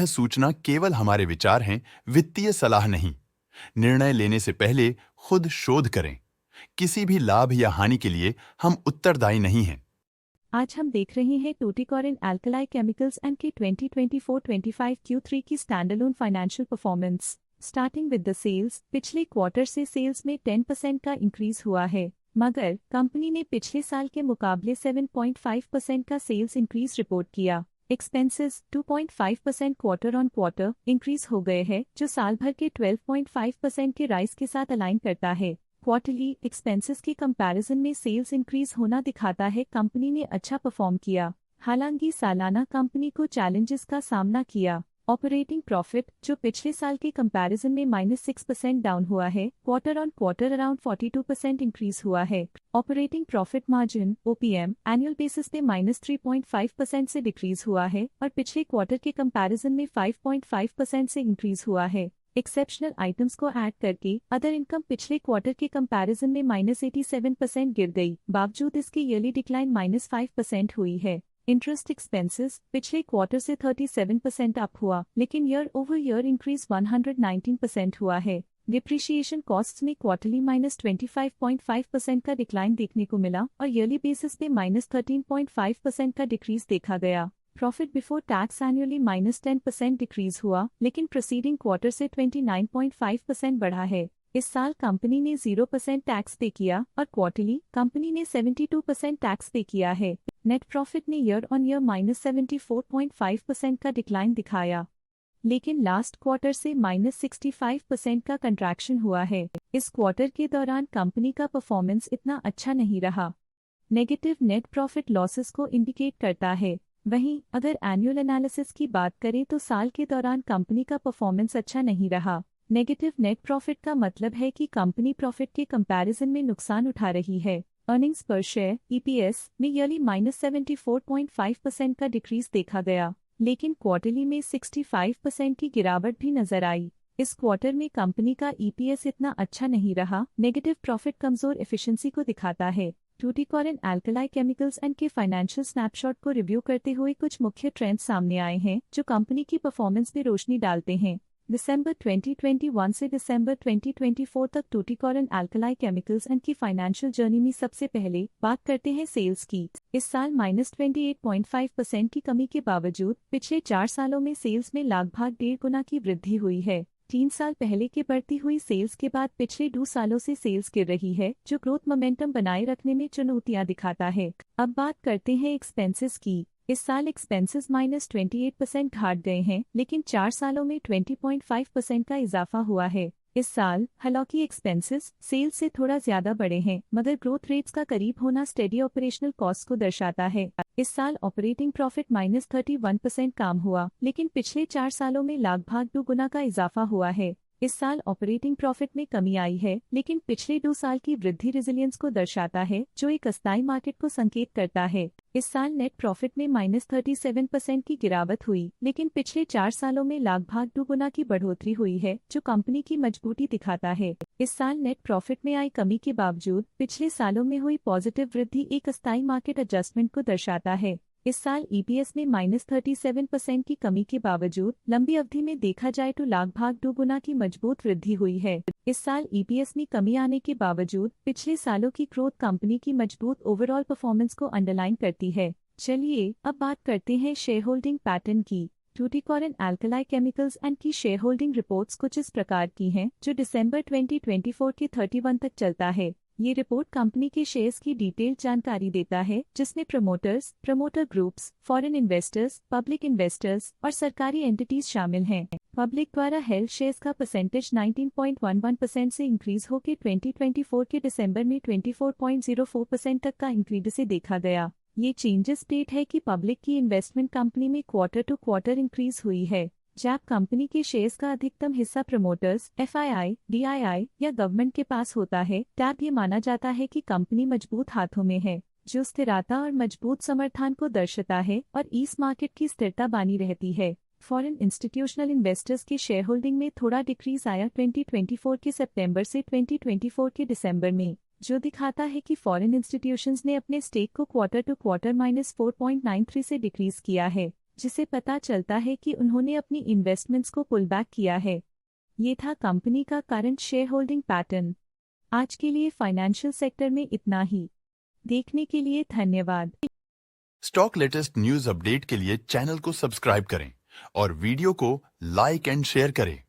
सूचना केवल हमारे विचार हैं, वित्तीय सलाह नहीं। निर्णय लेने से पहले खुद शोध करें। किसी भी लाभ या हानि के लिए हम उत्तरदायी नहीं हैं। आज हम देख रहे हैं टूटिकोरिन अल्कली केमिकल्स एंड की 2024-25 Q3 की standalone financial performance. Starting with the sales, पिछले क्वार्टर से सेल्स में 10% का इंक्रीज हुआ है, मगर कंपनी ने पिछले साल के मुकाबले 7.5% का सेल्स इंक्रीज रिपोर्ट किया। Expenses 2.5% quarter on quarter increase हो गए हैं, जो साल भर के 12.5% के राइज के साथ अलाइन करता है। क्वार्टरली एक्सपेंसेस के कंपैरिजन में सेल्स इंक्रीज होना दिखाता है कंपनी ने अच्छा परफॉर्म किया। हालांकि सालाना कंपनी को चैलेंजेस का सामना किया। ऑपरेटिंग प्रॉफिट, जो पिछले साल के कंपैरिजन में -6% डाउन हुआ है, quarter on quarter around 42% increase हुआ है। Operating profit margin OPM annual basis पे -3.5% से डिक्रीज हुआ है और पिछले क्वार्टर के कंपैरिजन में 5.5% से इंक्रीज हुआ है। एक्सेप्शनल आइटम्स को ऐड करके अदर इनकम पिछले क्वार्टर के कंपैरिजन में -87% गिर गई, बावजूद इसकी ईयरली डिक्लाइन -5% हुई है। इंटरेस्ट एक्सपेंसेस पिछले क्वार्टर से 37% अप हुआ, लेकिन ईयर ओवर ईयर इंक्रीज 119% हुआ है। डिप्रिशिएशन कॉस्ट्स में क्वार्टरली -25.5% का डिक्लाइन देखने को मिला और ईयरली बेसिस पे -13.5% का डिक्रीज देखा गया। Profit before tax annually -10% decrease हुआ, लेकिन प्रोसीडिंग क्वार्टर से 29.5% बढ़ा है। इस साल कंपनी ने 0% टैक्स पे किया और क्वार्टरली कंपनी ने 72% टैक्स पे किया है। नेट प्रॉफिट ने ईयर ऑन ईयर -74.5% का डिक्लाइन दिखाया, लेकिन लास्ट क्वार्टर से -65% का कंट्रैक्शन हुआ है। इस क्वार्टर के दौरान कंपनी का परफॉर्मेंस इतना अच्छा नहीं रहा। नेगेटिव नेट प्रॉफिट लॉसेस को इंडिकेट करता है। वहीं अगर एनुअल एनालिसिस की बात करें तो साल के दौरान कंपनी का परफॉर्मेंस अच्छा नहीं रहा। नेगेटिव नेट प्रॉफिट का मतलब है कि कंपनी प्रॉफिट के कंपैरिजन में नुकसान उठा रही है। अर्निंग्स पर शेयर EPS में ईयरली -74.5% का डिक्रीज देखा गया, लेकिन क्वार्टरली में 65% की गिरावट भी नजर आई। इस क्वार्टर में कंपनी का EPS इतना अच्छा नहीं रहा। नेगेटिव प्रॉफिट कमजोर एफिशिएंसी को दिखाता है। टूटिकोरिन अल्कली केमिकल्स एंड के फाइनेंशियल स्नैपशॉट को रिव्यू करते हुए कुछ मुख्य ट्रेंड्स सामने आए हैं जो कंपनी की परफॉर्मेंस पे रोशनी डालते हैं। दिसंबर 2021 से दिसंबर 2024 तक टूटिकोरिन अल्कली केमिकल्स एंड की फाइनेंशियल जर्नी में सबसे पहले बात करते हैं सेल्स की। इस साल -28.5% की कमी के बावजूद पिछले 4 सालों में सेल्स में लगभग 1.5 गुना की वृद्धि हुई है। 3 साल पहले के बढ़ती हुई सेल्स के बाद पिछले 2 सालों से सेल्स गिर रही है, जो ग्रोथ मोमेंटम बनाए रखने में चुनौतियां दिखाता है। अब बात करते हैं एक्सपेंसेस की। इस साल एक्सपेंसेस -28% घट गए हैं, लेकिन 4 सालों में 20.5% का इजाफा हुआ है। इस साल हालांकि एक्सपेंसेस सेल्स से थोड़ा ज्यादा बढ़े हैं, मगर ग्रोथ रेट्स का करीब होना स्टेडी ऑपरेशनल कॉस्ट को दर्शाता है। इस साल ऑपरेटिंग प्रॉफिट -31% कम हुआ, लेकिन पिछले 4 सालों में लगभग 2 गुना का इजाफा हुआ है। इस साल ऑपरेटिंग प्रॉफिट में कमी आई है, लेकिन पिछले 2 साल की वृद्धि रेजिलियंस को दर्शाता है, जो एक अस्थायी मार्केट को संकेत करता है। इस साल नेट प्रॉफिट में -37% की गिरावट हुई, लेकिन पिछले 4 सालों में लगभग 2 गुना की बढ़ोतरी हुई है, जो कंपनी की मजबूती दिखाता है। इस साल नेट प्रॉफिट में आई कमी के बावजूद पिछले सालों में हुई पॉजिटिव वृद्धि एक अस्थायी मार्केट एडजस्टमेंट को दर्शाता है। इस साल EPS में -37% की कमी के बावजूद लंबी अवधि में देखा जाए तो लगभग 2 गुना की मजबूत वृद्धि हुई है। इस साल EPS में कमी आने के बावजूद पिछले सालों की ग्रोथ कंपनी की मजबूत ओवरऑल परफॉर्मेंस को अंडरलाइन करती है। चलिए अब बात करते हैं शेयर होल्डिंग पैटर्न की। टूटिकोरिन अल्कली केमिकल्स एंड की शेयर होल्डिंग रिपोर्ट्स कुछ इस प्रकार की हैं, जो दिसंबर 2024 के 31 तक चलता है। ये रिपोर्ट कंपनी के शेयर्स की डिटेल्ड जानकारी देता है, जिसमें promoters, promoter groups, foreign investors, public investors और सरकारी एंटिटीज शामिल हैं। पब्लिक द्वारा हेल्ड शेयर्स का परसेंटेज 19.11% से इंक्रीज होकर 2024 के दिसंबर में 24.04% तक का इंक्रीज से देखा गया। ये चेंजेस स्टेट है कि पब्लिक की इन्वेस्टमेंट कंपनी में क्वार्टर टू क्वार्टर इंक्रीज हुई है। जब कंपनी के शेयर्स का अधिकतम हिस्सा प्रमोटर्स, FII, DII या गवर्नमेंट के पास होता है, तब ये माना जाता है कि कंपनी मजबूत हाथों में है, जो स्थिरता और मजबूत समर्थन को दर्शाता है और इस मार्केट की स्थिरता बनी रहती है। फॉरेन इंस्टीट्यूशनल इन्वेस्टर्स के शेयर होल्डिंग में थोड़ा डिक्रीज आया 2024 के सितंबर से 2024 के दिसंबर में, जो दिखाता है कि फॉरेन इंस्टीट्यूशंस ने अपने स्टेक को क्वार्टर टू क्वार्टर -4.93 से डिक्रीज किया है। जिसे पता चलता है कि उन्होंने अपनी इन्वेस्टमेंट्स को पुल बैक किया है। ये था कंपनी का करंट शेयर होल्डिंग पैटर्न। आज के लिए फाइनेंशियल सेक्टर में इतना ही। देखने के लिए धन्यवाद। स्टॉक लेटेस्ट न्यूज अपडेट के लिए चैनल को सब्सक्राइब करें और वीडियो को लाइक एंड शेयर करें।